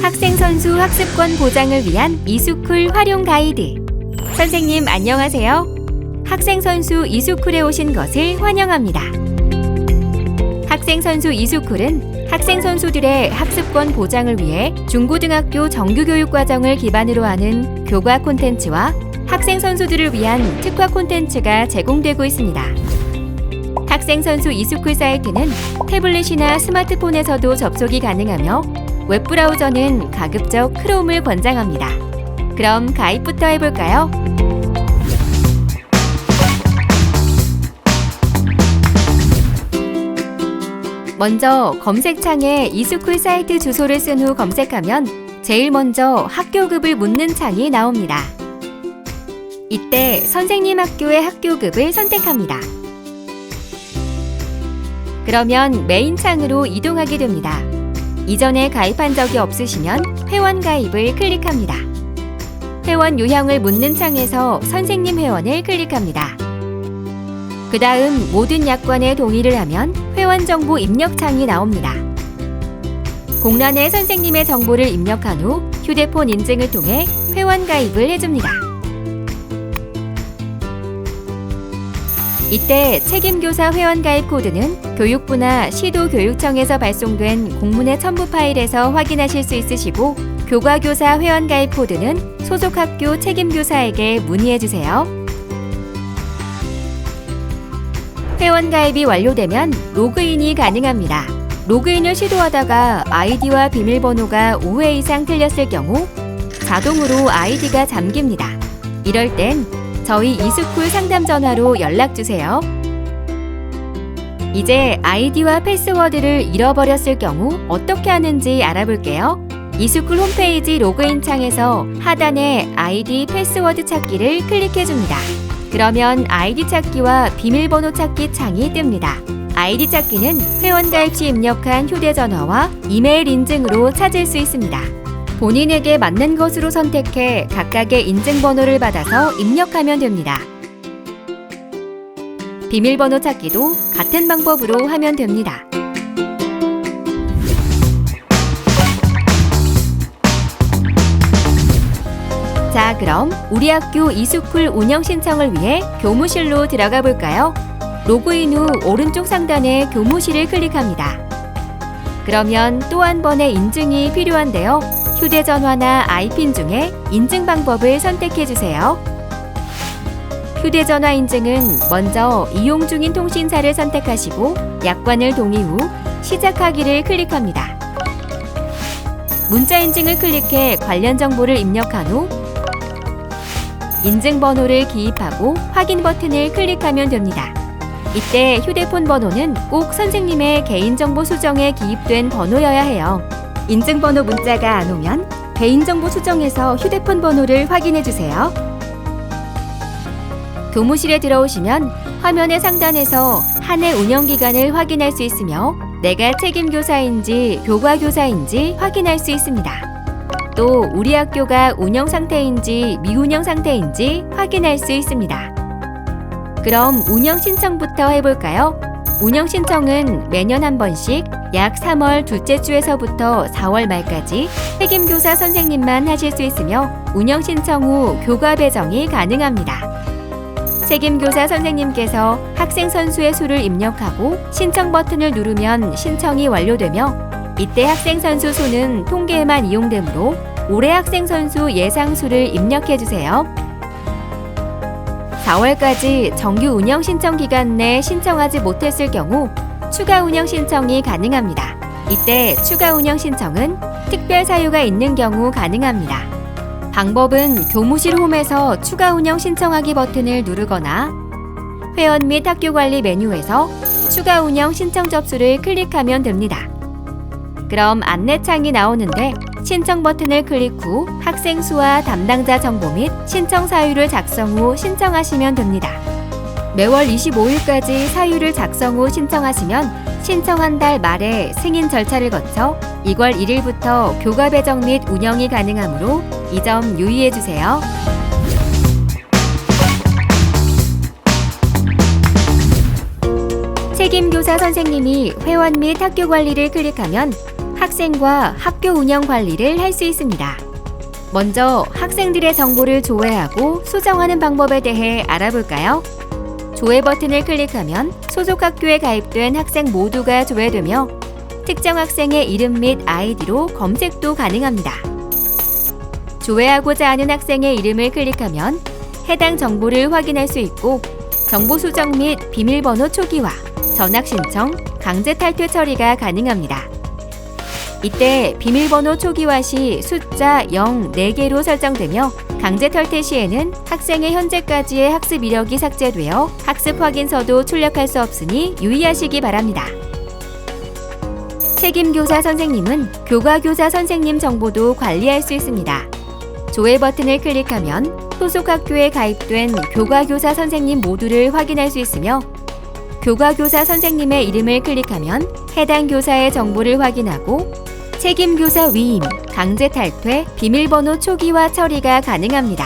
학생 선수 학습권 보장을 위한 이수쿨 활용 가이드. 선생님 안녕하세요. 학생 선수 이수쿨에 오신 것을 환영합니다. 학생 선수 이수쿨은 학생 선수들의 학습권 보장을 위해 중고등학교 정규교육 과정을 기반으로 하는 교과 콘텐츠와 학생 선수들을 위한 특화 콘텐츠가 제공되고 있습니다. 학생 선수 이수쿨 사이트는 태블릿이나 스마트폰에서도 접속이 가능하며 웹브라우저는 가급적 크롬을 권장합니다. 그럼 가입부터 해볼까요? 먼저 검색창에 이수쿨 사이트 주소를 쓴 후 검색하면 제일 먼저 학교급을 묻는 창이 나옵니다. 이때 선생님 학교의 학교급을 선택합니다. 그러면 메인 창으로 이동하게 됩니다. 이전에 가입한 적이 없으시면 회원 가입을 클릭합니다. 회원 유형을 묻는 창에서 선생님 회원을 클릭합니다. 그 다음 모든 약관에 동의를 하면 회원 정보 입력 창이 나옵니다. 공란에 선생님의 정보를 입력한 후 휴대폰 인증을 통해 회원 가입을 해줍니다. 이때 책임교사 회원가입 코드는 교육부나 시도교육청에서 발송된 공문의 첨부 파일에서 확인하실 수 있으시고 교과교사 회원가입 코드는 소속 학교 책임교사에게 문의해주세요. 회원가입이 완료되면 로그인이 가능합니다. 로그인을 시도하다가 아이디와 비밀번호가 5회 이상 틀렸을 경우 자동으로 아이디가 잠깁니다. 이럴 땐 저희 이수쿨 상담 전화로 연락주세요. 이제 아이디와 패스워드를 잃어버렸을 경우 어떻게 하는지 알아볼게요. 이수쿨 홈페이지 로그인 창에서 하단에 아이디 패스워드 찾기를 클릭해줍니다. 그러면 아이디 찾기와 비밀번호 찾기 창이 뜹니다. 아이디 찾기는 회원가입 시 입력한 휴대전화와 이메일 인증으로 찾을 수 있습니다. 본인에게 맞는 것으로 선택해 각각의 인증번호를 받아서 입력하면 됩니다. 비밀번호 찾기도 같은 방법으로 하면 됩니다. 자, 그럼 우리 학교 이수쿨 운영 신청을 위해 교무실로 들어가 볼까요? 로그인 후 오른쪽 상단에 교무실을 클릭합니다. 그러면 또 한 번의 인증이 필요한데요. 휴대전화나 아이핀 중에 인증 방법을 선택해주세요. 휴대전화 인증은 먼저 이용 중인 통신사를 선택하시고 약관을 동의 후 시작하기를 클릭합니다. 문자 인증을 클릭해 관련 정보를 입력한 후 인증번호를 기입하고 확인 버튼을 클릭하면 됩니다. 이때 휴대폰 번호는 꼭 선생님의 개인정보 수정에 기입된 번호여야 해요. 인증번호 문자가 안 오면 개인정보 수정에서 휴대폰 번호를 확인해주세요. 교무실에 들어오시면 화면의 상단에서 한 해 운영기간을 확인할 수 있으며 내가 책임교사인지 교과교사인지 확인할 수 있습니다. 또 우리 학교가 운영 상태인지 미운영 상태인지 확인할 수 있습니다. 그럼 운영 신청부터 해볼까요? 운영 신청은 매년 한 번씩 약 3월 둘째 주에서부터 4월 말까지 책임교사 선생님만 하실 수 있으며 운영 신청 후 교과 배정이 가능합니다. 책임교사 선생님께서 학생 선수의 수를 입력하고 신청 버튼을 누르면 신청이 완료되며 이때 학생 선수 수는 통계에만 이용되므로 올해 학생 선수 예상 수를 입력해주세요. 4월까지 정규 운영 신청 기간 내 신청하지 못했을 경우 추가 운영 신청이 가능합니다. 이때 추가 운영 신청은 특별 사유가 있는 경우 가능합니다. 방법은 교무실 홈에서 추가 운영 신청하기 버튼을 누르거나 회원 및 학교 관리 메뉴에서 추가 운영 신청 접수를 클릭하면 됩니다. 그럼 안내창이 나오는데 신청 버튼을 클릭 후 학생 수와 담당자 정보 및 신청 사유를 작성 후 신청하시면 됩니다. 매월 25일까지 사유를 작성 후 신청하시면 신청한 달 말에 승인 절차를 거쳐 2월 1일부터 교과 배정 및 운영이 가능하므로 이 점 유의해 주세요. 책임교사 선생님이 회원 및 학교 관리를 클릭하면 학생과 학교 운영 관리를 할 수 있습니다. 먼저 학생들의 정보를 조회하고 수정하는 방법에 대해 알아볼까요? 조회 버튼을 클릭하면 소속 학교에 가입된 학생 모두가 조회되며 특정 학생의 이름 및 아이디로 검색도 가능합니다. 조회하고자 하는 학생의 이름을 클릭하면 해당 정보를 확인할 수 있고 정보 수정 및 비밀번호 초기화, 전학 신청, 강제 탈퇴 처리가 가능합니다. 이때 비밀번호 초기화 시 숫자 0, 4개로 설정되며 강제 탈퇴 시에는 학생의 현재까지의 학습 이력이 삭제되어 학습 확인서도 출력할 수 없으니 유의하시기 바랍니다. 책임교사 선생님은 교과교사 선생님 정보도 관리할 수 있습니다. 조회 버튼을 클릭하면 소속 학교에 가입된 교과교사 선생님 모두를 확인할 수 있으며 교과교사 선생님의 이름을 클릭하면 해당 교사의 정보를 확인하고 책임교사 위임, 강제 탈퇴, 비밀번호 초기화 처리가 가능합니다.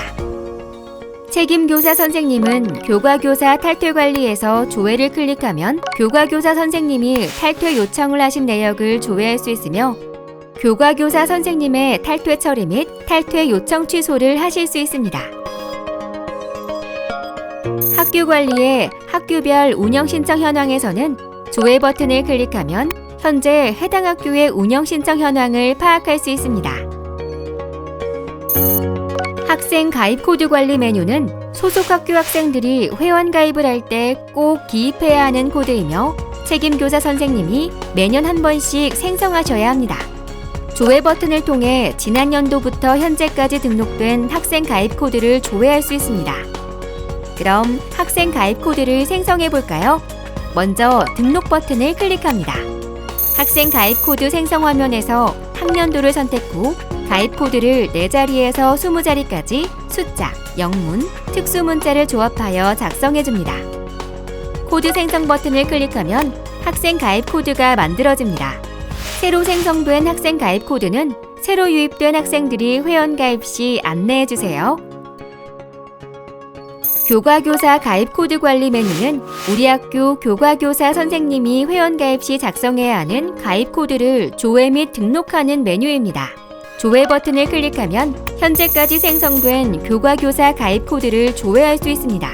책임교사 선생님은 교과교사 탈퇴 관리에서 조회를 클릭하면 교과교사 선생님이 탈퇴 요청을 하신 내역을 조회할 수 있으며 교과교사 선생님의 탈퇴 처리 및 탈퇴 요청 취소를 하실 수 있습니다. 학교 관리의 학교별 운영 신청 현황에서는 조회 버튼을 클릭하면 현재 해당 학교의 운영 신청 현황을 파악할 수 있습니다. 학생 가입 코드 관리 메뉴는 소속 학교 학생들이 회원 가입을 할 때 꼭 기입해야 하는 코드이며 책임교사 선생님이 매년 한 번씩 생성하셔야 합니다. 조회 버튼을 통해 지난 연도부터 현재까지 등록된 학생 가입 코드를 조회할 수 있습니다. 그럼 학생 가입 코드를 생성해 볼까요? 먼저 등록 버튼을 클릭합니다. 학생 가입 코드 생성 화면에서 학년도를 선택 후 가입 코드를 4자리에서 20자리까지 숫자, 영문, 특수 문자를 조합하여 작성해 줍니다. 코드 생성 버튼을 클릭하면 학생 가입 코드가 만들어집니다. 새로 생성된 학생 가입 코드는 새로 유입된 학생들이 회원 가입 시 안내해 주세요. 교과교사 가입 코드 관리 메뉴는 우리 학교 교과교사 선생님이 회원 가입 시 작성해야 하는 가입 코드를 조회 및 등록하는 메뉴입니다. 조회 버튼을 클릭하면 현재까지 생성된 교과교사 가입 코드를 조회할 수 있습니다.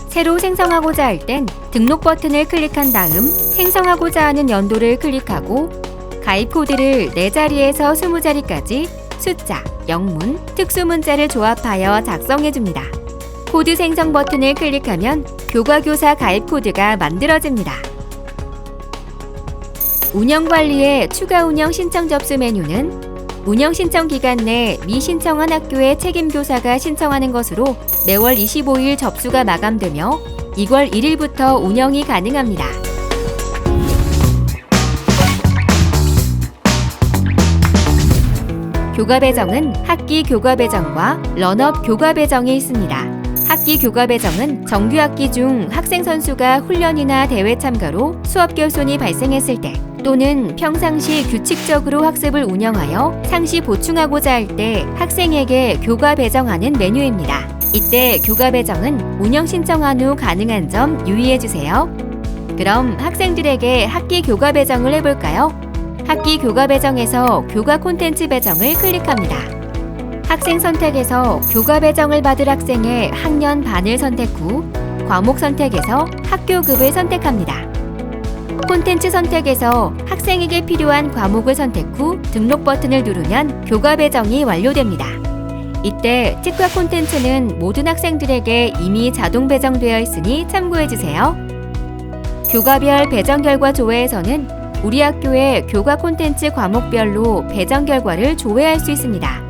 새로 생성하고자 할 땐 등록 버튼을 클릭한 다음 생성하고자 하는 연도를 클릭하고 가입 코드를 4자리에서 20자리까지 숫자, 영문, 특수 문자를 조합하여 작성해 줍니다. 코드 생성 버튼을 클릭하면 교과교사 가입 코드가 만들어집니다. 운영관리의 추가 운영 신청 접수 메뉴는 운영 신청 기간 내 미신청한 학교의 책임교사가 신청하는 것으로 매월 25일 접수가 마감되며 2월 1일부터 운영이 가능합니다. 교과 배정은 학기 교과 배정과 런업 교과 배정이 있습니다. 학기 교과 배정은 정규 학기 중 학생 선수가 훈련이나 대회 참가로 수업 결손이 발생했을 때 또는 평상시 규칙적으로 학습을 운영하여 상시 보충하고자 할 때 학생에게 교과 배정하는 메뉴입니다. 이때 교과 배정은 운영 신청한 후 가능한 점 유의해 주세요. 그럼 학생들에게 학기 교과 배정을 해볼까요? 학기 교과 배정에서 교과 콘텐츠 배정을 클릭합니다. 학생 선택에서 교과 배정을 받을 학생의 학년 반을 선택 후 과목 선택에서 학교급을 선택합니다. 콘텐츠 선택에서 학생에게 필요한 과목을 선택 후 등록 버튼을 누르면 교과 배정이 완료됩니다. 이때 특화 콘텐츠는 모든 학생들에게 이미 자동 배정되어 있으니 참고해주세요. 교과별 배정 결과 조회에서는 우리 학교의 교과 콘텐츠 과목별로 배정 결과를 조회할 수 있습니다.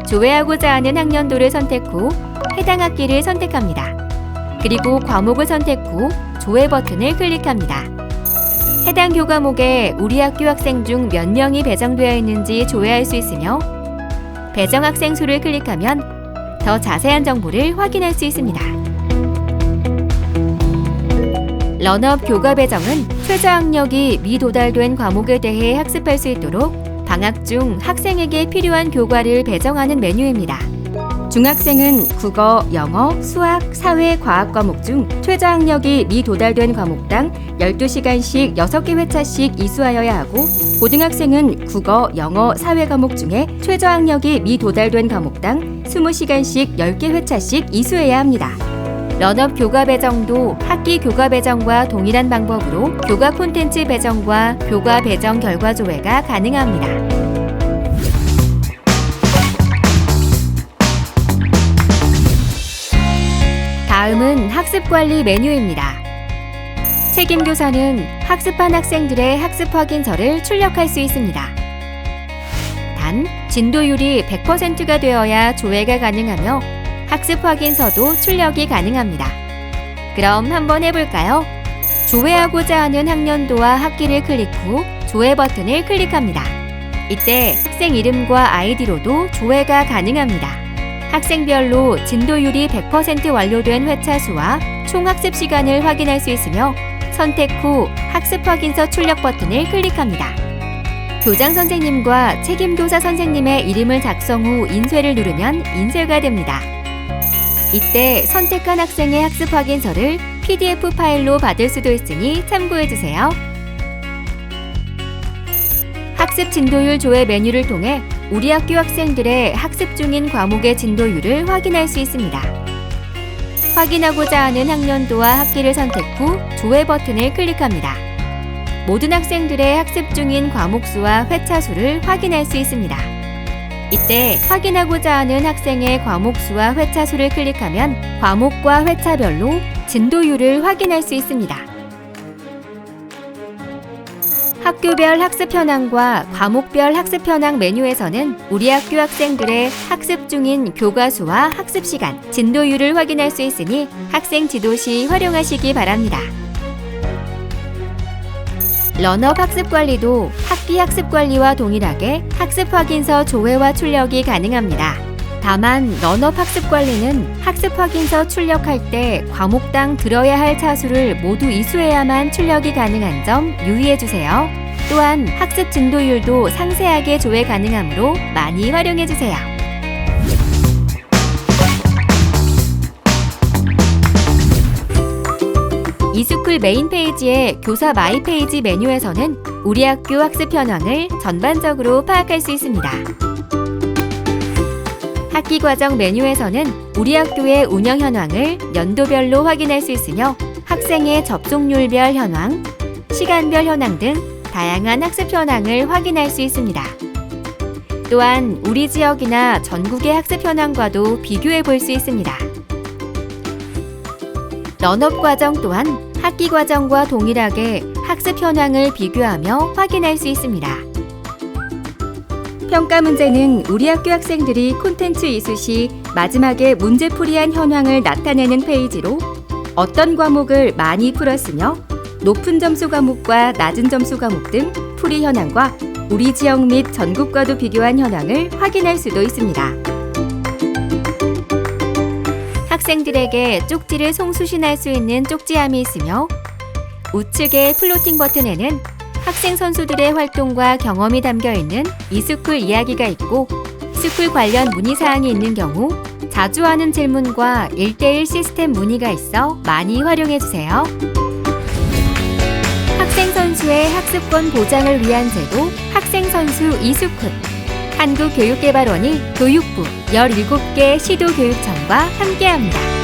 조회하고자 하는 학년도를 선택 후 해당 학기를 선택합니다. 그리고 과목을 선택 후 조회 버튼을 클릭합니다. 해당 교과목에 우리 학교 학생 중 몇 명이 배정되어 있는지 조회할 수 있으며 배정 학생 수를 클릭하면 더 자세한 정보를 확인할 수 있습니다. 런업 교과 배정은 최저 학력이 미도달된 과목에 대해 학습할 수 있도록 방학 중 학생에게 필요한 교과를 배정하는 메뉴입니다. 중학생은 국어, 영어, 수학, 사회, 과학 과목 중 최저 학력이 미도달된 과목당 12시간씩 6개 회차씩 이수하여야 하고, 고등학생은 국어, 영어, 사회 과목 중에 최저 학력이 미도달된 과목당 20시간씩 10개 회차씩 이수해야 합니다. 런업 교과 배정도 학기 교과 배정과 동일한 방법으로 교과 콘텐츠 배정과 교과 배정 결과 조회가 가능합니다. 다음은 학습관리 메뉴입니다. 책임교사는 학습한 학생들의 학습 확인서를 출력할 수 있습니다. 단, 진도율이 100%가 되어야 조회가 가능하며 학습 확인서도 출력이 가능합니다. 그럼 한번 해볼까요? 조회하고자 하는 학년도와 학기를 클릭 후 조회 버튼을 클릭합니다. 이때 학생 이름과 아이디로도 조회가 가능합니다. 학생별로 진도율이 100% 완료된 회차 수와 총 학습 시간을 확인할 수 있으며, 선택 후 학습 확인서 출력 버튼을 클릭합니다. 교장 선생님과 책임교사 선생님의 이름을 작성 후 인쇄를 누르면 인쇄가 됩니다. 이때 선택한 학생의 학습 확인서를 PDF 파일로 받을 수도 있으니 참고해주세요. 학습 진도율 조회 메뉴를 통해 우리 학교 학생들의 학습 중인 과목의 진도율을 확인할 수 있습니다. 확인하고자 하는 학년도와 학기를 선택 후 조회 버튼을 클릭합니다. 모든 학생들의 학습 중인 과목 수와 회차 수를 확인할 수 있습니다. 이때 확인하고자 하는 학생의 과목 수와 회차 수를 클릭하면 과목과 회차별로 진도율을 확인할 수 있습니다. 학교별 학습 현황과 과목별 학습 현황 메뉴에서는 우리 학교 학생들의 학습 중인 교과 수와 학습 시간, 진도율을 확인할 수 있으니 학생 지도 시 활용하시기 바랍니다. 런업 학습 관리도 학기 학습 관리와 동일하게 학습 확인서 조회와 출력이 가능합니다. 다만 런업 학습 관리는 학습 확인서 출력할 때 과목당 들어야 할 차수를 모두 이수해야만 출력이 가능한 점 유의해 주세요. 또한 학습 진도율도 상세하게 조회 가능하므로 많이 활용해 주세요. 이스쿨 메인 페이지의 교사 마이 페이지 메뉴에서는 우리 학교 학습 현황을 전반적으로 파악할 수 있습니다. 학기 과정 메뉴에서는 우리 학교의 운영 현황을 연도별로 확인할 수 있으며, 학생의 접속률별 현황, 시간별 현황 등 다양한 학습 현황을 확인할 수 있습니다. 또한 우리 지역이나 전국의 학습 현황과도 비교해 볼 수 있습니다. 런업 과정 또한 학기 과정과 동일하게 학습 현황을 비교하며 확인할 수 있습니다. 평가 문제는 우리 학교 학생들이 콘텐츠 이수 시 마지막에 문제풀이한 현황을 나타내는 페이지로 어떤 과목을 많이 풀었으며 높은 점수 과목과 낮은 점수 과목 등 풀이 현황과 우리 지역 및 전국과도 비교한 현황을 확인할 수도 있습니다. 학생들에게 쪽지를 송수신할 수 있는 쪽지함이 있으며, 우측의 플로팅 버튼에는 학생 선수들의 활동과 경험이 담겨 있는 이스쿨 이야기가 있고, 스쿨 관련 문의사항이 있는 경우 자주 하는 질문과 1:1 시스템 문의가 있어 많이 활용해주세요. 학생 선수의 학습권 보장을 위한 제도 학생 선수 이스쿨, 한국교육개발원이 교육부 17개 시도교육청과 함께합니다.